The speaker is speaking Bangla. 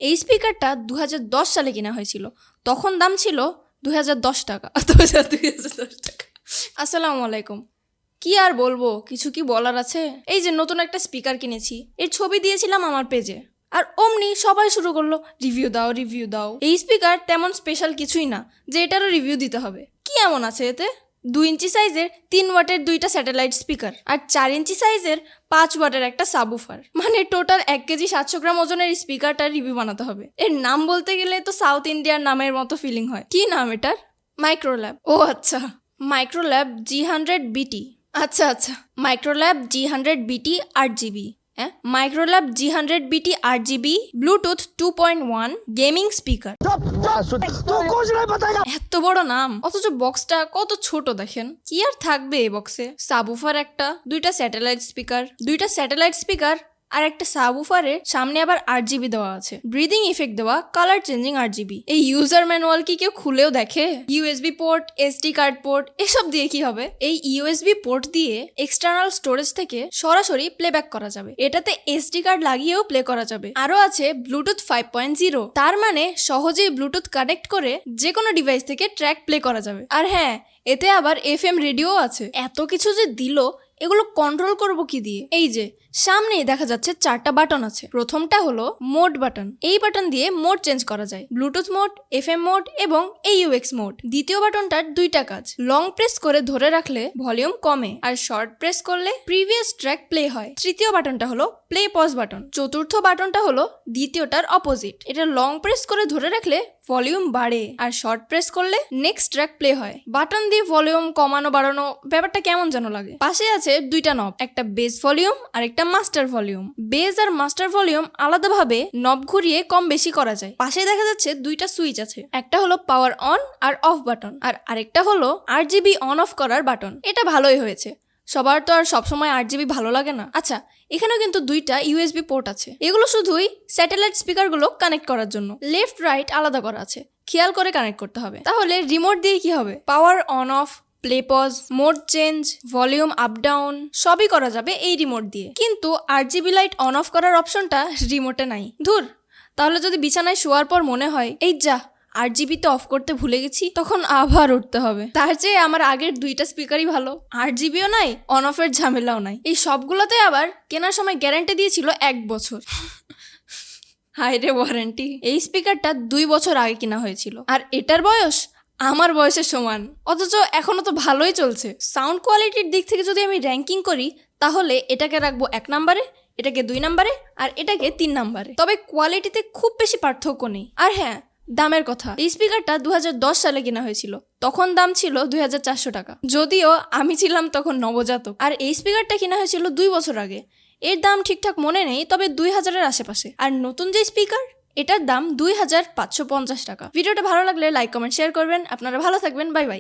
এই স্পিকারটা 2010 সালে কেনা হয়েছিল, তখন দাম ছিল 2010 টাকা। 2010 টাকা। আসসালামু আলাইকুম। কি আর বলবো, কিছু কি বলার আছে? এই যে নতুন একটা স্পিকার কিনেছি, এর ছবি দিয়েছিলাম আমার পেজে, আর অমনি সবাই শুরু করলো রিভিউ দাও রিভিউ দাও। এই স্পিকার তেমন স্পেশাল কিছুই না যে এটারও রিভিউ দিতে হবে। কি এমন আছে এতে? 2 ইঞ্চি সাইজের 3 ওয়াটের 2টা স্যাটেলাইট স্পিকার আর 4 ইঞ্চি সাইজের 5 ওয়াটের একটা সাবউফার, মানে টোটাল 1 কেজি 700 গ্রাম ওজনের স্পিকারটার রিভিউ বানাতে হবে। এর নাম বলতে গেলে তো সাউথ ইন্ডিয়ার নামের মতো ফিলিং হয়। কি নাম এটার? মাইক্রোল্যাব। ও আচ্ছা, মাইক্রোল্যাব G100BT। আচ্ছা, মাইক্রোল্যাব G100BT 8GB। হ্যাঁ, Microlab G100BT 8GB Bluetooth 2.1 gaming speaker. এত বড় নাম, অথচ বক্সটা কত ছোট দেখেন। কি আর থাকবে এই বক্সে? সাবউফার একটা, 2টা স্যাটেলাইট স্পিকার আর একটা সাবউফারের সামনে আবার 8GB দেওয়া আছে, ব্রিদিং ইফেক্ট দেওয়া, কালার চেঞ্জিং 8GB। এই ইউজার ম্যানুয়াল কি কেউ খুলেও দেখে? USB port, SD card port, এসব দিয়ে কি হবে? এই ইউএসবি পোর্ট দিয়ে এক্সটার্নাল স্টোরেজ থেকে সরাসরি প্লেব্যাক করা যাবে। এটাতে এসডি কার্ড লাগিয়েও প্লে করা যাবে। আরো আছে ব্লুটুথ 5.0, তার মানে সহজেই ব্লুটুথ কানেক্ট করে যে কোনো ডিভাইস থেকে ট্র্যাক প্লে করা যাবে। আর হ্যাঁ, এতে আবার এফএম রেডিও আছে। এত কিছু যে দিল, এগুলো কন্ট্রোল করব কি দিয়ে? এই যে সামনেই দেখা যাচ্ছে 4টা বাটন আছে। প্রথমটা হলো মোড বাটন। এই বাটন দিয়ে মোড চেঞ্জ করা যায়, ব্লুটুথ মোড, এফএম মোড এবং AUX মোড। দ্বিতীয় বাটনটার 2টা কাজ, লং প্রেস করে ধরে রাখলে ভলিউম কমে আর শর্ট প্রেস করলে প্রিভিয়াস ট্র্যাক প্লে হয়। তৃতীয় বাটনটা হলো প্লে পজ বাটন। চতুর্থ বাটনটা হলো দ্বিতীয়টার অপোজিট। এটা লং প্রেস করে ধরে রাখলে ভলিউম বাড়ে আর শর্ট প্রেস করলে নেক্সট ট্র্যাক প্লে হয়। বাটন দিয়ে ভলিউম কমানো বাড়ানো ব্যাপারটা কেমন যেন লাগে। পাশে আছে 2টা নব, একটা বেস ভলিউম আর একটা মাস্টার ভলিউম। বেস আর মাস্টার ভলিউম আলাদাভাবে নব ঘুরিয়ে কম বেশি করা যায়। পাশে দেখা যাচ্ছে 2টা সুইচ আছে, একটা হলো পাওয়ার অন আর অফ বাটন, আর আরেকটা হলো 8GB অন অফ করার বাটন। এটা ভালোই হয়েছে, সবার তো আর সবসময় 8GB ভালো লাগে না। আচ্ছা, এখানেও কিন্তু 2টা ইউএসবি পোর্ট আছে। এগুলো শুধুই স্যাটেলাইট স্পিকারগুলো কানেক্ট করার জন্য, লেফট রাইট আলাদা করা আছে, খেয়াল করে কানেক্ট করতে হবে। তাহলে রিমোট দিয়ে কি হবে? Power on off, play pause, mode change, volume up down সবই করা যাবে এই রিমোট দিয়ে। কিন্তু 8GB লাইট অন অফ করার অপশনটা রিমোটে নাই। ধুর, তাহলে যদি বিছানায় শোয়ার পর মনে হয় এই যা 8GB তো অফ করতে ভুলে গেছি, তখন আবার উঠতে হবে। তার চেয়ে আমার আগের 2টা স্পিকারই ভালো, 8GBও নাই, অন অফের ঝামেলাও নাই। এই সবগুলোতে আবার কেনার সময় গ্যারান্টি দিয়েছিল 1 বছর। হায় রে ওয়ারেন্টি! এই স্পিকারটা 2 বছর আগে কেনা হয়েছিল, আর এটার বয়স আমার বয়সের সমান, অথচ এখনো তো ভালোই চলছে। সাউন্ড কোয়ালিটির দিক থেকে যদি আমি র্যাঙ্কিং করি, তাহলে এটাকে রাখবো 1 নম্বরে, এটাকে 2 নম্বরে, আর এটাকে 3 নম্বরে। তবে কোয়ালিটিতে খুব বেশি পার্থক্য নেই। আর হ্যাঁ, দামের কথা, এই স্পিকারটা 2010 সালে কেনা হয়েছিল, তখন দাম ছিল 2400 টাকা। যদিও আমি ছিলাম তখন নবজাতক। আর এই স্পিকারটা কেনা হয়েছিল 2 বছর আগে, এর দাম ঠিকঠাক মনে নেই, তবে 2000-এর আশেপাশে। আর নতুন যে স্পিকার, এটার দাম 2550 টাকা। ভিডিওটা ভালো লাগলে লাইক, কমেন্ট, শেয়ার করবেন। আপনারা ভালো থাকবেন, বাই বাই।